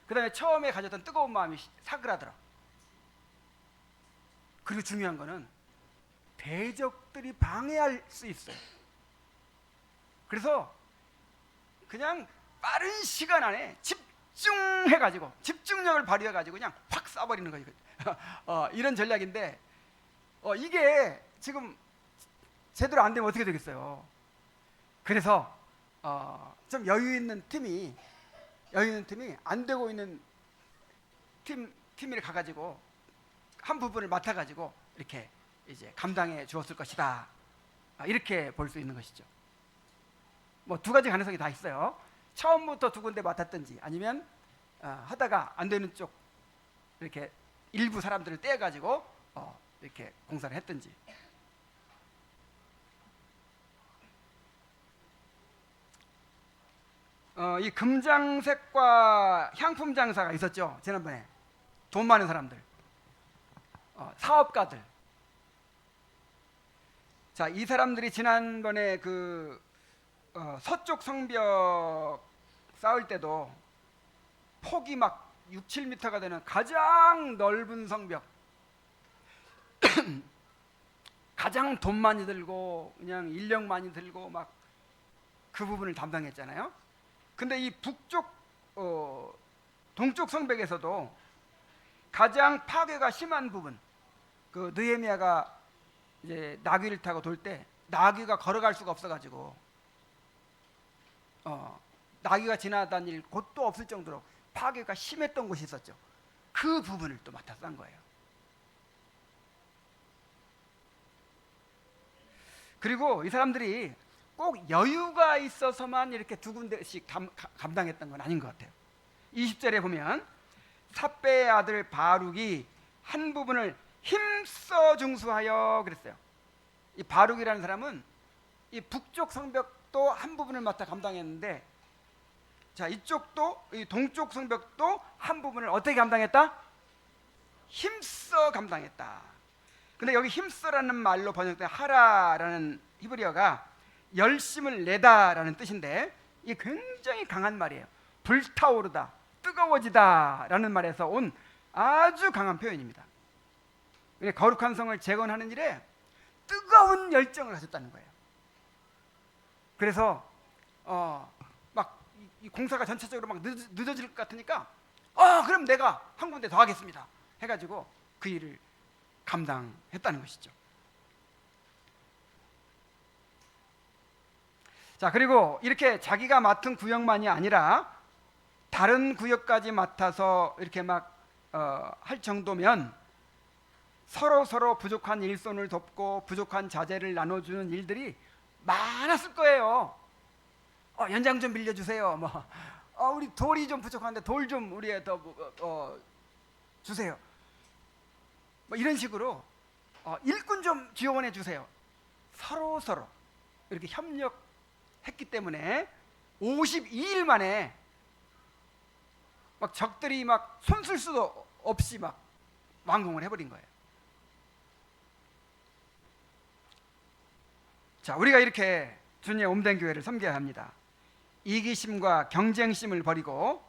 그 다음에 처음에 가졌던 뜨거운 마음이 사그라들어. 그리고 중요한 거는 대적들이 방해할 수 있어요. 그래서 그냥 빠른 시간 안에 집중해가지고, 집중력을 발휘해가지고 그냥 확 쏴버리는 거죠. 이런 전략인데 이게 지금 제대로 안 되면 어떻게 되겠어요? 그래서 좀 여유 있는 팀이 안 되고 있는 팀을 가가지고 한 부분을 맡아가지고 이렇게 이제 감당해 주었을 것이다. 이렇게 볼 수 있는 것이죠. 뭐 두 가지 가능성이 다 있어요. 처음부터 두 군데 맡았든지, 아니면 하다가 안 되는 쪽 이렇게 일부 사람들을 떼가지고 이렇게 공사를 했든지. 이 금장색과 향품 장사가 있었죠. 지난번에 돈 많은 사람들, 사업가들. 자, 이 사람들이 지난번에 그 서쪽 성벽 쌓을 때도 폭이 막 6, 7m가 되는 가장 넓은 성벽, 가장 돈 많이 들고 그냥 인력 많이 들고 막 그 부분을 담당했잖아요. 근데 이 동쪽 성벽에서도 가장 파괴가 심한 부분, 그 느헤미야가 이제 나귀를 타고 돌 때 나귀가 걸어갈 수가 없어가지고 나귀가 지나다닐 곳도 없을 정도로 파괴가 심했던 곳이 있었죠. 그 부분을 또 맡아서 한 거예요. 그리고 이 사람들이 꼭 여유가 있어서만 이렇게 두 군데씩 감당했던 건 아닌 것 같아요. 20절에 보면 삽배의 아들 바룩이 한 부분을 힘써 중수하여 그랬어요. 이 바룩이라는 사람은 이 북쪽 성벽도 한 부분을 맡아 감당했는데, 자, 이쪽도 이 동쪽 성벽도 한 부분을 어떻게 감당했다? 힘써 감당했다. 근데 여기 힘써라는 말로 번역된 하라라는 히브리어가 열심을 내다라는 뜻인데, 이게 굉장히 강한 말이에요. 불타오르다, 뜨거워지다라는 말에서 온 아주 강한 표현입니다. 거룩한 성을 재건하는 일에 뜨거운 열정을 가졌다는 거예요. 그래서 막 이 공사가 전체적으로 막 늦어질 것 같으니까 그럼 내가 한 군데 더 하겠습니다 해가지고 그 일을 감당했다는 것이죠. 자, 그리고 이렇게 자기가 맡은 구역만이 아니라 다른 구역까지 맡아서 이렇게 막 할 정도면 서로 부족한 일손을 돕고 부족한 자재를 나눠주는 일들이 많았을 거예요. 연장 좀 빌려주세요. 우리 돌이 좀 부족한데 돌 좀 우리에 더 주세요. 이런 식으로 일꾼 좀 지원해 주세요. 서로 이렇게 협력했기 때문에 52일 만에 막 적들이 막 손쓸 수도 없이 막 완공을 해버린 거예요. 자, 우리가 이렇게 주님의 몸된 교회를 섬겨야 합니다. 이기심과 경쟁심을 버리고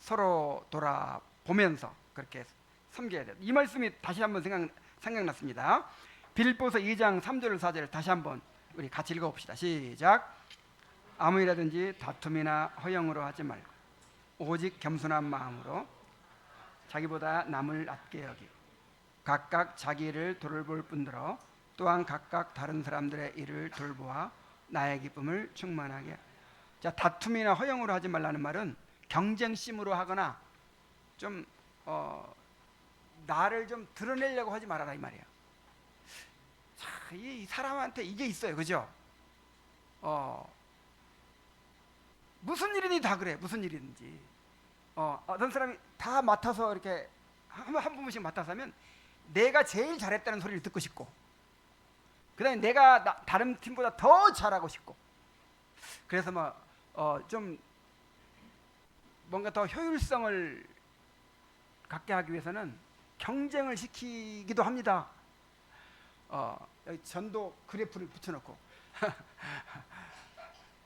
서로 돌아보면서 그렇게 섬겨야 돼요. 이 말씀이 다시 한번 생각났습니다. 빌립보서 2장 3절 4절 다시 한번 우리 같이 읽어봅시다. 시작. 아무 일이라든지 다툼이나 허영으로 하지 말고 오직 겸손한 마음으로 자기보다 남을 낮게 여기고 각각 자기 일을 돌볼 뿐더러 또한 각각 다른 사람들의 일을 돌보아 나의 기쁨을 충만하게. 자, 다툼이나 허영으로 하지 말라는 말은 경쟁심으로 하거나 좀 나를 좀 드러내려고 하지 말아라 이 말이에요. 자, 이 사람한테 이게 있어요, 그죠? 무슨 일이니 다 그래. 무슨 일이든지 어떤 사람이 다 맡아서 이렇게 한 부분씩 맡아서 하면 내가 제일 잘했다는 소리를 듣고 싶고, 그 다음에 내가 다른 팀보다 더 잘하고 싶고, 그래서 좀 뭔가 더 효율성을 갖게 하기 위해서는 경쟁을 시키기도 합니다. 여기 전도 그래프를 붙여놓고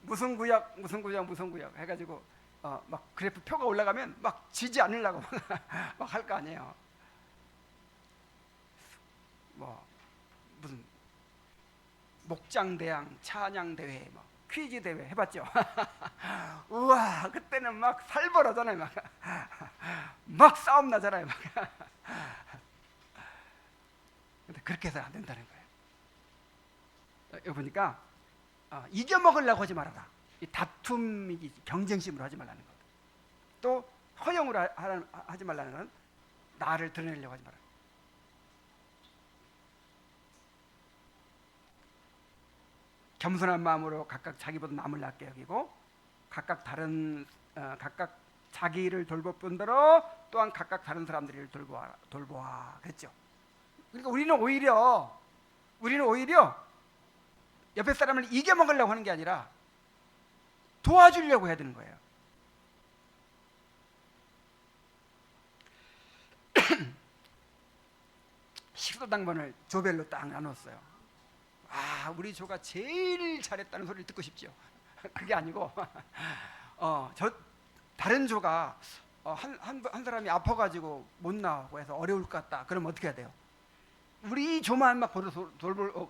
무슨 구역 해가지고 막 그래프 표가 올라가면 막 지지 않으려고 막 할 거 아니에요. 무슨 목장대항, 찬양대회, 퀴즈 대회 해봤죠? 우와, 그때는 막 살벌하잖아요. 막 싸움 나잖아요. 근데 그렇게 해서는 안 된다는 거예요. 여기 보니까 이겨먹으려고 하지 말아라. 이 다툼이지 경쟁심으로 하지 말라는 것. 또 허영으로 하지 말라는 건 나를 드러내려고 하지 말아라. 겸손한 마음으로 각각 자기보다 남을 낮게 여기고 각각 자기 일을 돌볼 뿐더러 또한 각각 다른 사람들의 일을 돌보아 그랬죠. 그러니까 우리는 오히려 옆에 사람을 이겨먹으려고 하는 게 아니라 도와주려고 해야 되는 거예요. 식소당번을 조별로 딱 나눴어요. 우리 조가 제일 잘했다는 소리를 듣고 싶죠. 그게 아니고 다른 조가 한 사람이 아파가지고 못 나오고 해서 어려울 것 같다. 그럼 어떻게 해야 돼요? 우리 조만 막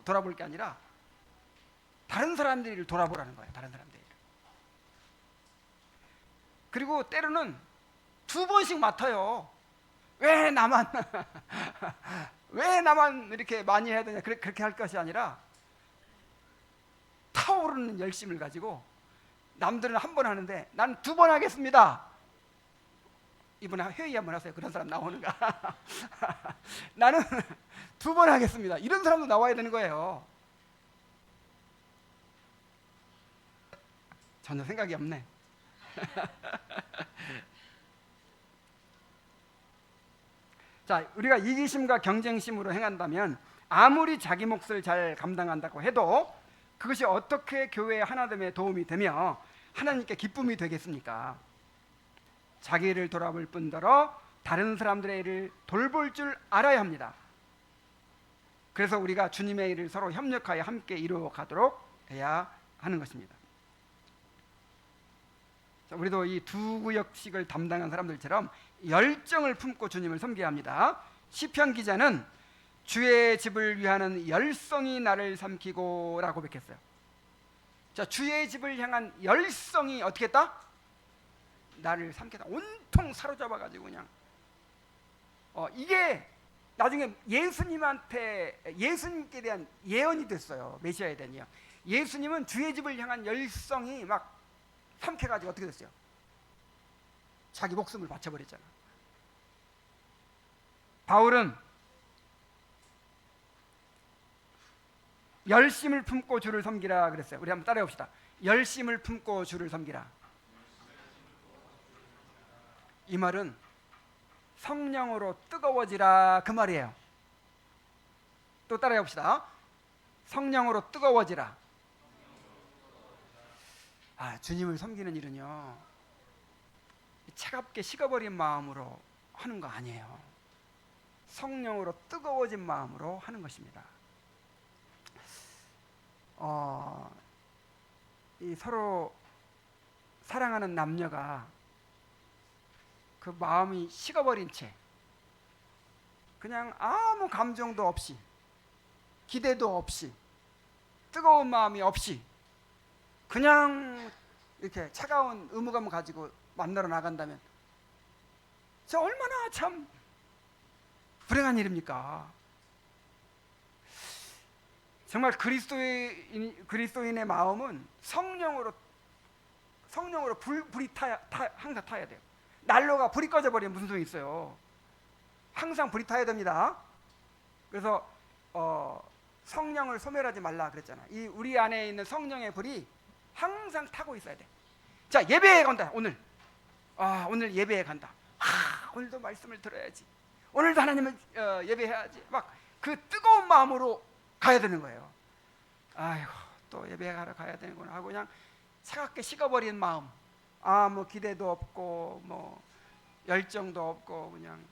돌아볼 게 아니라 다른 사람들을 돌아보라는 거예요. 다른 사람들. 그리고 때로는 2번씩 맡아요. 왜 나만 이렇게 많이 해야 되냐, 그렇게 할 것이 아니라 타오르는 열심을 가지고 남들은 한 번 하는데 난 2번 하겠습니다. 이번에 회의 한번 하세요. 그런 사람 나오는가? 나는 2번 하겠습니다. 이런 사람도 나와야 되는 거예요. 전혀 생각이 없네. 자, 우리가 이기심과 경쟁심으로 행한다면 아무리 자기 몫을 잘 감당한다고 해도 그것이 어떻게 교회의 하나됨에 도움이 되며 하나님께 기쁨이 되겠습니까? 자기를 돌아볼 뿐더러 다른 사람들의 일을 돌볼 줄 알아야 합니다. 그래서 우리가 주님의 일을 서로 협력하여 함께 이루어가도록 해야 하는 것입니다. 자, 우리도 이 두 구역씩을 담당한 사람들처럼 열정을 품고 주님을 섬겨야 합니다. 시편 기자는 주의 집을 위하는 열성이 나를 삼키고 라고 고백했어요. 자, 주의 집을 향한 열성이 어떻게 했다? 나를 삼켰다. 온통 사로잡아가지고 그냥 이게 나중에 예수님께 대한 예언이 됐어요. 메시아에 대한요. 예수님은 주의 집을 향한 열성이 막 삼켜가지고 어떻게 됐어요? 자기 목숨을 바쳐버렸잖아. 바울은 열심을 품고 주를 섬기라 그랬어요. 우리 한번 따라해 봅시다. 열심을 품고 주를 섬기라. 이 말은 성령으로 뜨거워지라 그 말이에요. 또 따라해 봅시다. 성령으로 뜨거워지라. 주님을 섬기는 일은요, 차갑게 식어버린 마음으로 하는 거 아니에요. 성령으로 뜨거워진 마음으로 하는 것입니다. 이 서로 사랑하는 남녀가 그 마음이 식어버린 채 그냥 아무 감정도 없이 기대도 없이 뜨거운 마음이 없이 그냥 이렇게 차가운 의무감을 가지고 만나러 나간다면 저 얼마나 참 불행한 일입니까? 정말 그리스도인의 마음은 성령으로 불이 항상 타야 돼요. 난로가 불이 꺼져버리면 무슨 소용이 있어요? 항상 불이 타야 됩니다. 그래서 성령을 소멸하지 말라 그랬잖아. 이 우리 안에 있는 성령의 불이 항상 타고 있어야 돼. 자, 예배에 간다. 오늘 예배에 간다. 오늘도 말씀을 들어야지. 오늘도 하나님을 예배해야지. 막 그 뜨거운 마음으로 가야 되는 거예요. 아이고, 또 예배하러 가야 되는구나 하고 그냥 차갑게 식어버린 마음, 뭐 기대도 없고 뭐 열정도 없고 그냥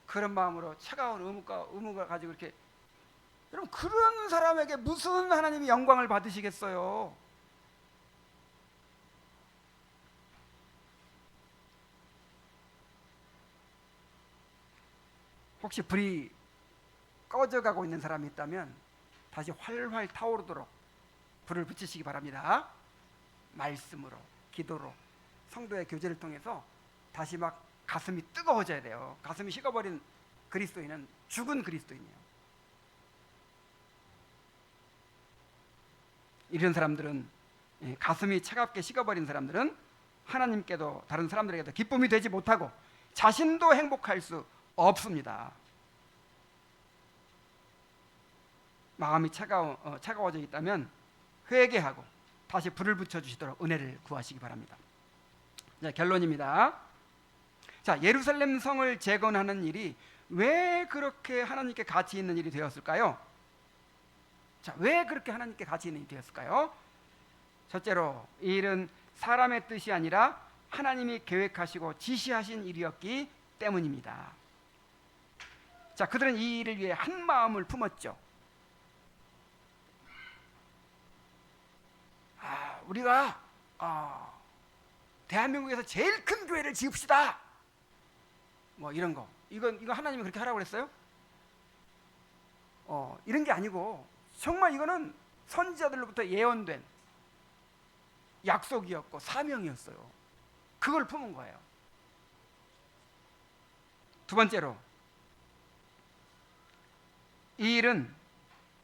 그런 마음으로 차가운 의무가 가지고 이렇게, 여러분 그런 사람에게 무슨 하나님이 영광을 받으시겠어요? 혹시 불이 꺼져가고 있는 사람이 있다면 다시 활활 타오르도록 불을 붙이시기 바랍니다. 말씀으로, 기도로, 성도의 교제를 통해서 다시 막 가슴이 뜨거워져야 돼요. 가슴이 식어버린 그리스도인은 죽은 그리스도인이에요. 이런 사람들은, 가슴이 차갑게 식어버린 사람들은 하나님께도 다른 사람들에게도 기쁨이 되지 못하고 자신도 행복할 수 없습니다. 마음이 차가워져 있다면 회개하고 다시 불을 붙여주시도록 은혜를 구하시기 바랍니다. 자, 결론입니다. 자, 예루살렘 성을 재건하는 일이 왜 그렇게 하나님께 가치 있는 일이 되었을까요? 자, 왜 그렇게 하나님께 가치 있는 일이 되었을까요? 첫째로, 이 일은 사람의 뜻이 아니라 하나님이 계획하시고 지시하신 일이었기 때문입니다. 자, 그들은 이 일을 위해 한 마음을 품었죠. 우리가 대한민국에서 제일 큰 교회를 지읍시다. 뭐 이런 거. 이거 하나님이 그렇게 하라고 그랬어요? 이런 게 아니고 정말 이거는 선지자들로부터 예언된 약속이었고 사명이었어요. 그걸 품은 거예요. 두 번째로, 이 일은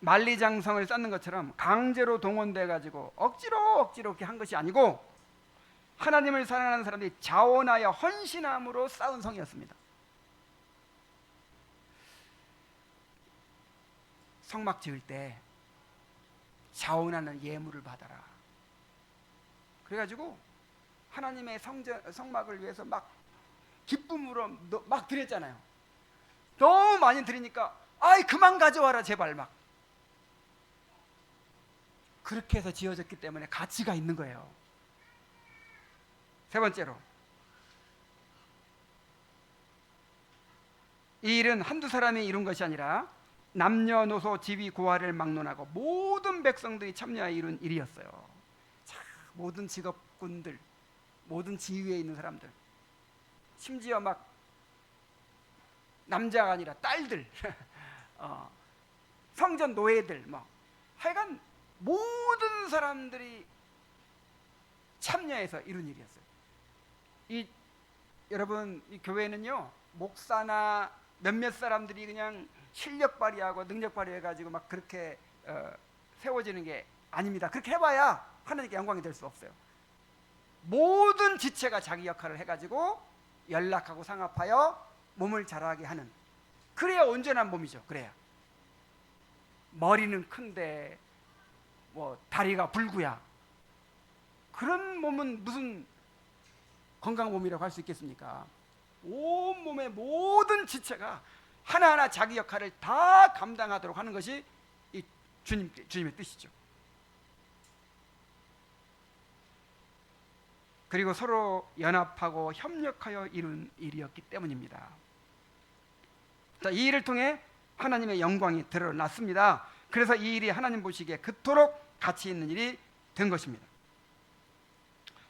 만리장성을 쌓는 것처럼 강제로 동원돼 가지고 억지로 이렇게 한 것이 아니고 하나님을 사랑하는 사람들이 자원하여 헌신함으로 쌓은 성이었습니다. 성막 지을 때 자원하는 예물을 받아라. 그래가지고 하나님의 성막을 위해서 막 기쁨으로 막 드렸잖아요. 너무 많이 드리니까 아이 그만 가져와라 제발 막 그렇게 해서 지어졌기 때문에 가치가 있는 거예요. 세 번째로, 이 일은 한두 사람이 이룬 것이 아니라 남녀노소 지위 고하를 막론하고 모든 백성들이 참여하여 이룬 일이었어요. 자, 모든 직업군들, 모든 지위에 있는 사람들, 심지어 막 남자가 아니라 딸들, 성전 노예들, 뭐 하여간 모든 사람들이 참여해서 이룬 일이었어요. 여러분, 이 교회는요 목사나 몇몇 사람들이 그냥 실력 발휘하고 능력 발휘해가지고 막 그렇게 세워지는 게 아닙니다. 그렇게 해봐야 하나님께 영광이 될 수 없어요. 모든 지체가 자기 역할을 해가지고 연락하고 상합하여 몸을 자라게 하는, 그래야 온전한 몸이죠. 그래야 머리는 큰데 뭐 다리가 불구야, 그런 몸은 무슨 건강한 몸이라고 할 수 있겠습니까? 온 몸의 모든 지체가 하나하나 자기 역할을 다 감당하도록 하는 것이 이 주님의 뜻이죠. 그리고 서로 연합하고 협력하여 이룬 일이었기 때문입니다. 자, 이 일을 통해 하나님의 영광이 드러났습니다. 그래서 이 일이 하나님 보시기에 그토록 가치 있는 일이 된 것입니다.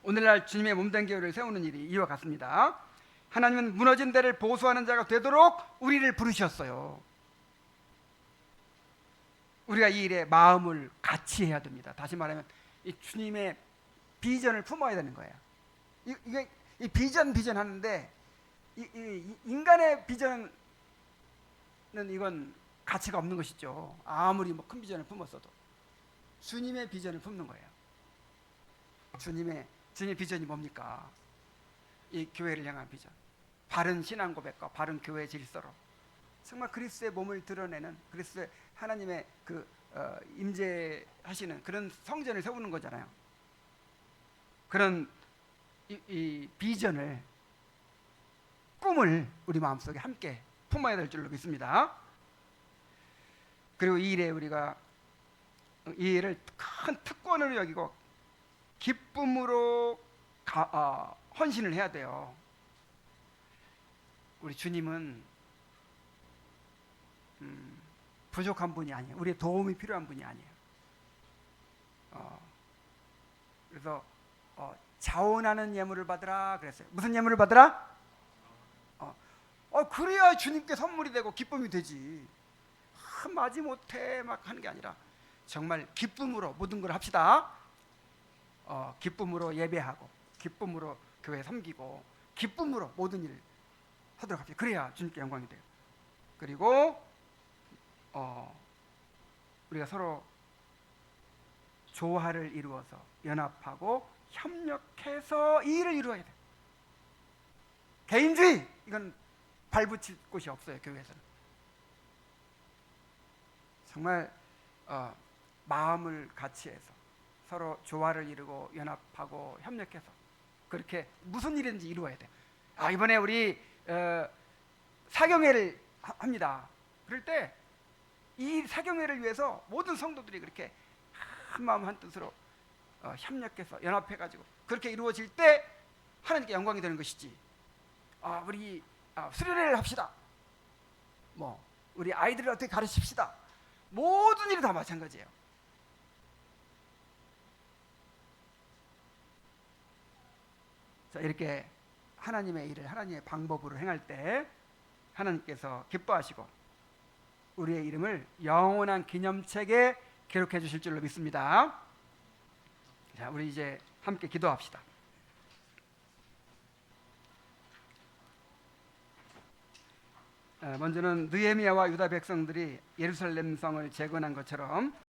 오늘날 주님의 몸된 교회를 세우는 일이 이와 같습니다. 하나님은 무너진 데를 보수하는 자가 되도록 우리를 부르셨어요. 우리가 이 일에 마음을 같이 해야 됩니다. 다시 말하면 이 주님의 비전을 품어야 되는 거예요. 이 비전 하는데 이 인간의 비전은 이건 가치가 없는 것이죠. 아무리 뭐 큰 비전을 품었어도 주님의 비전을 품는 거예요. 주님의 비전이 뭡니까? 이 교회를 향한 비전, 바른 신앙 고백과 바른 교회 질서로 정말 그리스도의 몸을 드러내는, 그리스도의 하나님의 그 임재하시는 그런 성전을 세우는 거잖아요. 그런 이 비전을, 꿈을 우리 마음속에 함께 품어야 될 줄로 믿습니다. 그리고 이 일에 우리가 이 일을 큰 특권으로 여기고 기쁨으로 헌신을 해야 돼요. 우리 주님은 부족한 분이 아니에요. 우리의 도움이 필요한 분이 아니에요. 그래서 자원하는 예물을 받으라 그랬어요. 무슨 예물을 받으라? 그래야 주님께 선물이 되고 기쁨이 되지. 마지못해 막 하는 게 아니라 정말 기쁨으로 모든 걸 합시다. 기쁨으로 예배하고 기쁨으로 교회 섬기고 기쁨으로 모든 일을 하도록 합시다. 그래야 주님께 영광이 돼요. 그리고 우리가 서로 조화를 이루어서 연합하고 협력해서 이 일을 이루어야 돼요. 개인주의, 이건 발붙일 곳이 없어요. 교회에서는 정말 마음을 같이 해서 서로 조화를 이루고 연합하고 협력해서 그렇게 무슨 일인지 이루어야 돼요. 이번에 우리 사경회를 합니다. 그럴 때 이 사경회를 위해서 모든 성도들이 그렇게 한 마음 한 뜻으로 협력해서 연합해가지고 그렇게 이루어질 때 하나님께 영광이 되는 것이지. 우리 수련회를 합시다. 뭐 우리 아이들을 어떻게 가르칩시다. 모든 일이 다 마찬가지예요. 자, 이렇게 하나님의 일을 하나님의 방법으로 행할 때 하나님께서 기뻐하시고 우리의 이름을 영원한 기념책에 기록해 주실 줄로 믿습니다. 자, 우리 이제 함께 기도합시다. 먼저는 느헤미야와 유다 백성들이 예루살렘 성을 재건한 것처럼